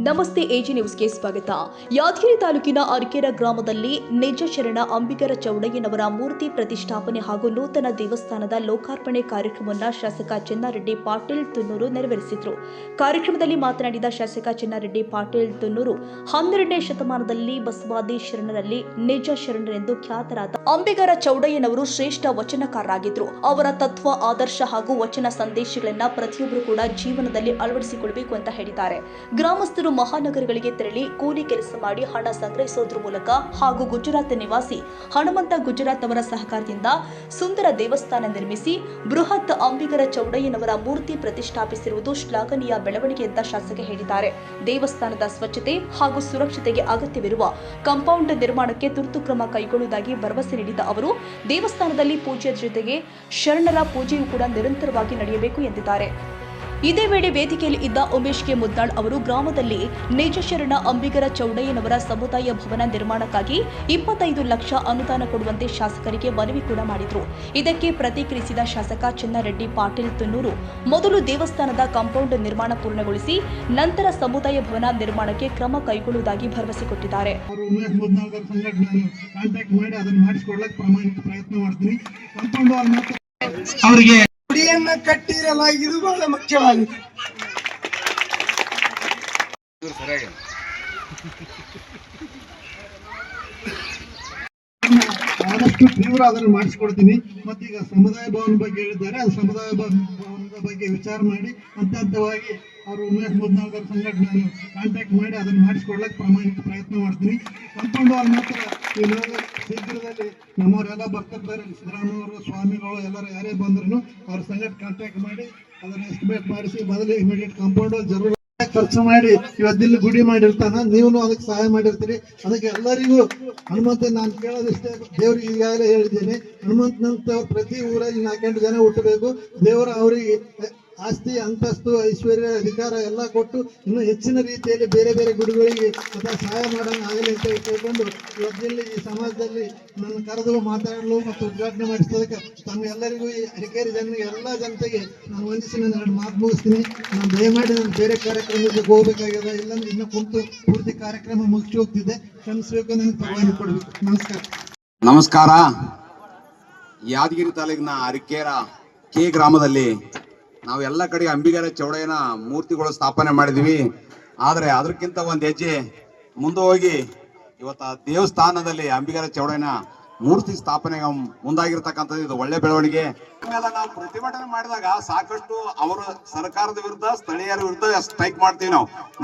ನಮಸ್ತೆ ಎಜಿ ನ್ಯೂಸ್ಗೆ ಸ್ವಾಗತ. ಯಾದಗಿರಿ ತಾಲೂಕಿನ ಅರಕೆರೆ ಗ್ರಾಮದಲ್ಲಿ ನಿಜ ಶರಣ ಅಂಬಿಗರ ಚೌಡಯ್ಯನವರ ಮೂರ್ತಿ ಪ್ರತಿಷ್ಠಾಪನೆ ಹಾಗೂ ನೂತನ ದೇವಸ್ಥಾನದ ಲೋಕಾರ್ಪಣೆ ಕಾರ್ಯಕ್ರಮವನ್ನು ಶಾಸಕ ಚೆನ್ನಾರೆಡ್ಡಿ ಪಾಟೀಲ್ ತುನ್ನೂರು ನೆರವೇರಿಸಿದರು. ಕಾರ್ಯಕ್ರಮದಲ್ಲಿ ಮಾತನಾಡಿದ ಶಾಸಕ ಚೆನ್ನಾರೆಡ್ಡಿ ಪಾಟೀಲ್ ತುನ್ನೂರು, 12ನೇ ಶತಮಾನದಲ್ಲಿ ಬಸವಾದಿ ಶರಣರಲ್ಲಿ ನಿಜ ಶರಣರೆಂದು ಖ್ಯಾತರಾದ ಅಂಬಿಗರ ಚೌಡಯ್ಯನವರು ಶ್ರೇಷ್ಠ ವಚನಕಾರರಾಗಿದ್ದರು. ಅವರ ತತ್ವ, ಆದರ್ಶ ಹಾಗೂ ವಚನ ಸಂದೇಶಗಳನ್ನು ಪ್ರತಿಯೊಬ್ಬರು ಕೂಡ ಜೀವನದಲ್ಲಿ ಅಳವಡಿಸಿಕೊಳ್ಳಬೇಕು ಅಂತ ಹೇಳಿದ್ದಾರೆ. ಗ್ರಾಮಸ್ಥರು ಮಹಾನಗರಗಳಿಗೆ ತೆರಳಿ ಕೂಲಿ ಕೆಲಸ ಮಾಡಿ ಹಣ ಸಂಗ್ರಹಿಸುವುದರ ಮೂಲಕ ಹಾಗೂ ಗುಜರಾತ್ ನಿವಾಸಿ ಹನುಮಂತ ಗುಜರಾತ್ ಅವರ ಸಹಕಾರದಿಂದ ಸುಂದರ ದೇವಸ್ಥಾನ ನಿರ್ಮಿಸಿ ಬೃಹತ್ ಅಂಬಿಗರ ಚೌಡಯ್ಯನವರ ಮೂರ್ತಿ ಪ್ರತಿಷ್ಠಾಪಿಸಿರುವುದು ಶ್ಲಾಘನೀಯ ಬೆಳವಣಿಗೆ ಅಂತ ಶಾಸಕ ಹೇಳಿದ್ದಾರೆ. ದೇವಸ್ಥಾನದ ಸ್ವಚ್ಛತೆ ಹಾಗೂ ಸುರಕ್ಷತೆಗೆ ಅಗತ್ಯವಿರುವ ಕಾಂಪೌಂಡ್ ನಿರ್ಮಾಣಕ್ಕೆ ತುರ್ತು ಕ್ರಮ ಕೈಗೊಳ್ಳುವುದಾಗಿ ಭರವಸೆ ನೀಡಿದ ಅವರು, ದೇವಸ್ಥಾನದಲ್ಲಿ ಪೂಜೆಯ ಜೊತೆಗೆ ಶರಣರ ಪೂಜೆಯೂ ಕೂಡ ನಿರಂತರವಾಗಿ ನಡೆಯಬೇಕು ಎಂದಿದ್ದಾರೆ. ಇದೇ ವೇಳೆ ವೇದಿಕೆಯಲ್ಲಿ ಇದ್ದ ಉಮೇಶ್ ಕೆ ಮುದ್ದಾಳ್ ಅವರು ಗ್ರಾಮದಲ್ಲಿ ನಿಜ ಶರಣ ಅಂಬಿಗರ ಚೌಡಯ್ಯನವರ ಸಮುದಾಯ ಭವನ ನಿರ್ಮಾಣಕ್ಕಾಗಿ 25 ಲಕ್ಷ ಅನುದಾನ ಕೊಡುವಂತೆ ಶಾಸಕರಿಗೆ ಮನವಿ ಕೂಡ ಮಾಡಿದರು. ಇದಕ್ಕೆ ಪ್ರತಿಕ್ರಿಯಿಸಿದ ಶಾಸಕ ಚೆನ್ನಾರೆಡ್ಡಿ ಪಾಟೀಲ್ ತುನ್ನೂರು, ಮೊದಲು ದೇವಸ್ಥಾನದ ಕಾಂಪೌಂಡ್ ನಿರ್ಮಾಣ ಪೂರ್ಣಗೊಳಿಸಿ ನಂತರ ಸಮುದಾಯ ಭವನ ನಿರ್ಮಾಣಕ್ಕೆ ಕ್ರಮ ಕೈಗೊಳ್ಳುವುದಾಗಿ ಭರವಸೆ ಕೊಟ್ಟಿದ್ದಾರೆ. ಗುಡಿಯನ್ನ ಕಟ್ಟಿರಲ್ಲ, ಇದು ಬಹಳ ಮುಖ್ಯವಾಗಿದೆ. ಆದಷ್ಟು ತೀವ್ರ ಅದನ್ನು ಮಾಡಿಸ್ಕೊಡ್ತೀನಿ. ಮತ್ತೀಗ ಸಮುದಾಯ ಭವನ ಬಗ್ಗೆ ಹೇಳಿದ್ದಾರೆ, ಅದು ಸಮುದಾಯ ಭವನದ ಬಗ್ಗೆ ವಿಚಾರ ಮಾಡಿ ಹಂತವಾಗಿ ಅವರು ಉಮೇಶ್ ಮುದ್ನಾಳ್ಗರ್ ಸಂಘಟನೆ ಕಾಂಟ್ಯಾಕ್ಟ್ ಮಾಡಿ ಅದನ್ನು ಮಾಡಿಸ್ಕೊಡ್ಲಿಕ್ಕೆ ಪ್ರಾಮಾಣಿಕ ಪ್ರಯತ್ನ ಮಾಡ್ತೀನಿ. ಕಂಪೌಂಡ್ ವಾಲ್ ಮಾತ್ರ ಶೀಘ್ರದಲ್ಲಿ ನಮ್ಮವರೆಲ್ಲ ಬರ್ತಿರ್ತಾರೆ, ಸಿದ್ದರಾಮಯ್ಯವರು, ಸ್ವಾಮಿಗಳು ಎಲ್ಲರೂ ಯಾರೇ ಬಂದ್ರು ಅವ್ರ ಸಂಘಟ ಕಾಂಟ್ಯಾಕ್ಟ್ ಮಾಡಿ ಅದನ್ನು ಎಸ್ಟಿಮೇಟ್ ಮಾಡಿಸಿ ಮೊದಲೇ ಇಮಿಡಿಯೇಟ್ ಕಾಂಪೌಂಡ್ ವಾಲ್ ಜರೂರು ಖರ್ಚು ಮಾಡಿ ಇವತ್ತಿಲ್ಲಿ ಗುಡಿ ಮಾಡಿರ್ತಾನ, ನೀವು ಅದಕ್ಕೆ ಸಹಾಯ ಮಾಡಿರ್ತೀರಿ. ಅದಕ್ಕೆ ಎಲ್ಲರಿಗೂ ಹನುಮಂತ ನಾನು ಕೇಳೋದಿಷ್ಟೇ, ದೇವ್ರಿಗೆ ಈಗಾಗಲೇ ಹೇಳಿದ್ದೇನೆ, ಹನುಮಂತನಂತ ಪ್ರತಿ ಊರಲ್ಲಿ 4-8 ಜನ ಹುಟ್ಟಬೇಕು. ದೇವರ ಅವರಿಗೆ ಆಸ್ತಿ, ಅಂತಸ್ತು, ಐಶ್ವರ್ಯ, ಅಧಿಕಾರ ಎಲ್ಲ ಕೊಟ್ಟು ಇನ್ನೂ ಹೆಚ್ಚಿನ ರೀತಿಯಲ್ಲಿ ಬೇರೆ ಬೇರೆ ಗುಡಿಗಳಿಗೆ ಅಥವಾ ಸಹಾಯ ಮಾಡೋಣ ಆಗಲಿ ಅಂತ ಕೇಳ್ಕೊಂಡು ಇವತ್ತಿಲ್ಲಿ ಈ ಸಮಾಜದಲ್ಲಿ ನನ್ನ ಕರೆದು ಮಾತಾಡಲು ಮತ್ತು ಉದ್ಘಾಟನೆ ಮಾಡಿಸೋದಕ್ಕೆ ತಮ್ಮೆಲ್ಲರಿಗೂ ಈ ಅರಕೆರೆ ಜನರಿಗೆ ಎಲ್ಲ ಜನತೆಗೆ ನಾನು ವಂದಿಸಿ ನನ್ನ 2 ಮಾತು ಮುಗಿಸ್ತೀನಿ. ನಾನು ದಯಮಾಡಿ ನಾನು ಬೇರೆ ಕಾರ್ಯಕ್ರಮಕ್ಕೆ ಹೋಗಬೇಕಾಗಿದೆ, ಇಲ್ಲಾಂದ್ರೆ ಇನ್ನೂ ಕುಂತು ಪೂರ್ತಿ ಕಾರ್ಯಕ್ರಮ ಮುಗಿಸಿ ಹೋಗ್ತಿದ್ದೆ, ಕ್ಷಮಿಸಬೇಕು, ನನಗೆ ಪರವಾಗಿ ಕೊಡಬೇಕು. ನಮಸ್ಕಾರ. ಯಾದಗಿರಿ ತಾಲೂಕಿನ ಅರಕೆರೆ ಕೆ ಗ್ರಾಮದಲ್ಲಿ ನಾವು ಎಲ್ಲ ಕಡೆ ಅಂಬಿಗರ ಚೌಡಯ್ಯನ ಮೂರ್ತಿಗಳು ಸ್ಥಾಪನೆ ಮಾಡಿದ್ವಿ. ಆದರೆ ಅದಕ್ಕಿಂತ ಒಂದು ಹೆಜ್ಜೆ ಮುಂದೆ ಹೋಗಿ ಇವತ್ತು ಆ ದೇವಸ್ಥಾನದಲ್ಲಿ ಅಂಬಿಗರ ಚೌಡಯ್ಯನ ಮೂರ್ತಿ ಸ್ಥಾಪನೆಗೆ ಮುಂದಾಗಿರ್ತಕ್ಕಂಥದ್ದು ಇದು ಒಳ್ಳೆ ಬೆಳವಣಿಗೆ. ಆಮೇಲೆ ನಾವು ಪ್ರತಿಭಟನೆ ಮಾಡಿದಾಗ ಸಾಕಷ್ಟು ಅವರ ಸರ್ಕಾರದ ವಿರುದ್ಧ, ಸ್ಥಳೀಯರ ವಿರುದ್ಧ ಸ್ಟ್ರೈಕ್ ಮಾಡ್ತೀವಿ.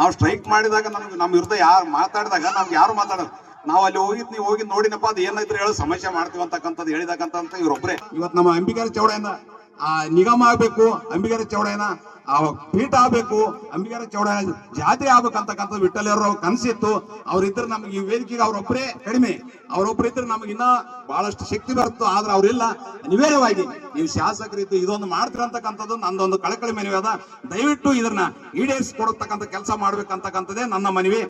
ನಾವು ಸ್ಟ್ರೈಕ್ ಮಾಡಿದಾಗ ನಮ್ಮ ವಿರುದ್ಧ ಯಾರು ಮಾತಾಡಿದಾಗ ನಮ್ಗೆ ಯಾರು ಮಾತಾಡೋದು, ನಾವು ಅಲ್ಲಿ ನೀವು ಹೋಗಿ ನೋಡಿನಪ್ಪ, ಅದು ಏನಾಯ್ತು ಹೇಳೋ ಸಮಸ್ಯೆ ಮಾಡ್ತೀವಿ ಅಂತಕ್ಕಂಥದ್ದು ಹೇಳಿದಕ್ಕಂತ ಇವರೊಬ್ಬರೇ. ಇವತ್ತು ನಮ್ಮ ಅಂಬಿಗರ ಚೌಡಯ್ಯನ ನಿಗಮ ಆಗ್ಬೇಕು, ಅಂಬಿಗರ ಚೌಡಯ್ಯನ ಪೀಠ ಆಗ್ಬೇಕು, ಅಂಬಿಗರ ಚೌಡಯ್ಯನ ಜಾತ್ರೆ ಆಗ್ಬೇಕಂತಕ್ಕಂಥ ವಿಠ್ಠಲರು ಕನಸಿತ್ತು. ಅವ್ರಿದ್ರೆ ನಮ್ಗೆ ಈ ವೇದಿಕೆಗೆ ಅವರೊಬ್ಬರೇ ಕಡಿಮೆ, ಅವರೊಬ್ಬರು ಇದ್ರೆ ನಮ್ಗೆ ಇನ್ನೂ ಬಹಳಷ್ಟು ಶಕ್ತಿ ಬರುತ್ತೋ. ಆದ್ರೆ ಅವರೆಲ್ಲ ಅನಿವಾರ್ಯವಾಗಿ ನೀವು ಶಾಸಕರಿದ್ದು ಇದೊಂದು ಮಾಡ್ತಿರಂತಕ್ಕಂಥದ್ದು ನಂದೊಂದು ಕಳಕಳಿ ಮನವಿ ಅದ. ದಯವಿಟ್ಟು ಇದನ್ನ ಈಡೇರಿಸಿಕೊಡತಕ್ಕಂಥ ಕೆಲಸ ಮಾಡ್ಬೇಕಂತಕ್ಕಂಥದ್ದೇ ನನ್ನ ಮನವಿ.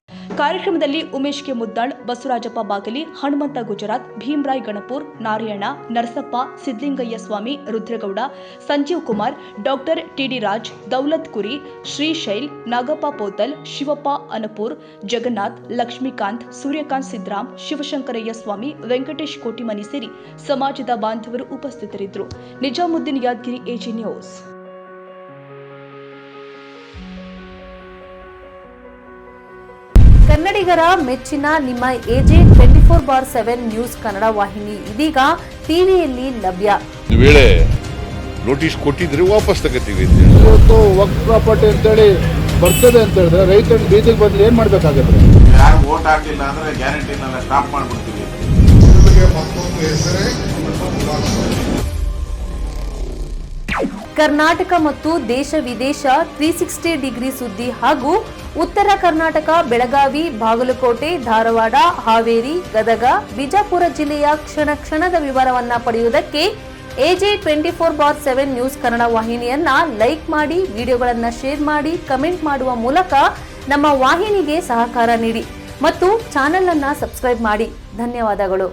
ಕಾರ್ಯಕ್ರಮದಲ್ಲಿ ಉಮೇಶ್ ಕೆ ಮುದ್ದಾಳ್, ಬಸವರಾಜಪ್ಪ ಬಾಗಲಿ, ಹನುಮಂತ ಗುಜರಾತ್, ಭೀಮರಾಯ್ ಗಣಪೂರ್, ನಾರಾಯಣ, ನರಸಪ್ಪ, ಸಿದ್ಲಿಂಗಯ್ಯ ಸ್ವಾಮಿ, ರುದ್ರಗೌಡ, ಸಂಜೀವ್ ಕುಮಾರ್, ಡಾಕ್ಟರ್ ಟಿಡಿ ರಾಜ್, ದೌಲತ್ ಕುರಿ, ಶ್ರೀಶೈಲ್, ನಾಗಪ್ಪ ಪೋತಲ್, ಶಿವಪ್ಪ ಅನಪೂರ್, ಜಗನ್ನಾಥ್, ಲಕ್ಷ್ಮೀಕಾಂತ್, ಸೂರ್ಯಕಾಂತ್ ಸಿದ್ರಾಮ್, ಶಿವಶಂಕರಯ್ಯ ಸ್ವಾಮಿ, ವೆಂಕಟೇಶ್ ಕೋಟಿಮನಿ ಸೇರಿ ಸಮಾಜದ ಬಾಂಧವರು ಉಪಸ್ಥಿತರಿದ್ದರು. Nizamuddin, Yadagiri, AG news. ಕನ್ನಡಿಗರ ಮೆಚ್ಚಿನ ನಿಮ್ಮ ಎಜೆ 24/7 ನ್ಯೂಸ್ ಕನ್ನಡ ವಾಹಿನಿ ಇದೀಗ ಟಿವಿಯಲ್ಲಿ ಲಭ್ಯ. ವೇಳೆ ನೋಟಿಸ್ ಕೊಟ್ಟಿದ್ರೆ ವಾಪಸ್ ತಗೋತೀವಿ. ಇವತ್ತು ವಕ್ಫ್ ಪ್ರಾಪರ್ಟಿ ಅಂತೇಳಿ ಬರ್ತದೆ ಅಂತ ಹೇಳಿದ್ರೆ ರೈತರು ಬೀದಿಗೆ ಬದಲು ಏನ್ ಮಾಡ್ಬೇಕಾಗತ್ತೆ? ಯಾರು ವೋಟ್ ಹಾಕಿಲ್ಲ ಅಂದ್ರೆ ಗ್ಯಾರಂಟಿನೆಲ್ಲ ಸ್ಟಾಪ್ ಮಾಡ್ಬಿಡ್ತೀವಿ. ಕರ್ನಾಟಕ ಮತ್ತು ದೇಶ ವಿದೇಶ 360 ಡಿಗ್ರಿ ಸುದ್ದಿ ಹಾಗೂ ಉತ್ತರ ಕರ್ನಾಟಕ, ಬೆಳಗಾವಿ, ಬಾಗಲಕೋಟೆ, ಧಾರವಾಡ, ಹಾವೇರಿ, ಗದಗ, ಬಿಜಾಪುರ ಜಿಲ್ಲೆಯ ಕ್ಷಣ ಕ್ಷಣದ ವಿವರವನ್ನ ಪಡೆಯುವುದಕ್ಕೆ ಎಜೆ 24/7 ನ್ಯೂಸ್ ಕನ್ನಡ ವಾಹಿನಿಯನ್ನ ಲೈಕ್ ಮಾಡಿ, ವಿಡಿಯೋಗಳನ್ನ ಶೇರ್ ಮಾಡಿ, ಕಮೆಂಟ್ ಮಾಡುವ ಮೂಲಕ ನಮ್ಮ ವಾಹಿನಿಗೆ ಸಹಕಾರ ನೀಡಿ ಮತ್ತು ಚಾನೆಲ್ ಅನ್ನ ಸಬ್ಸ್ಕ್ರೈಬ್ ಮಾಡಿ. ಧನ್ಯವಾದಗಳು.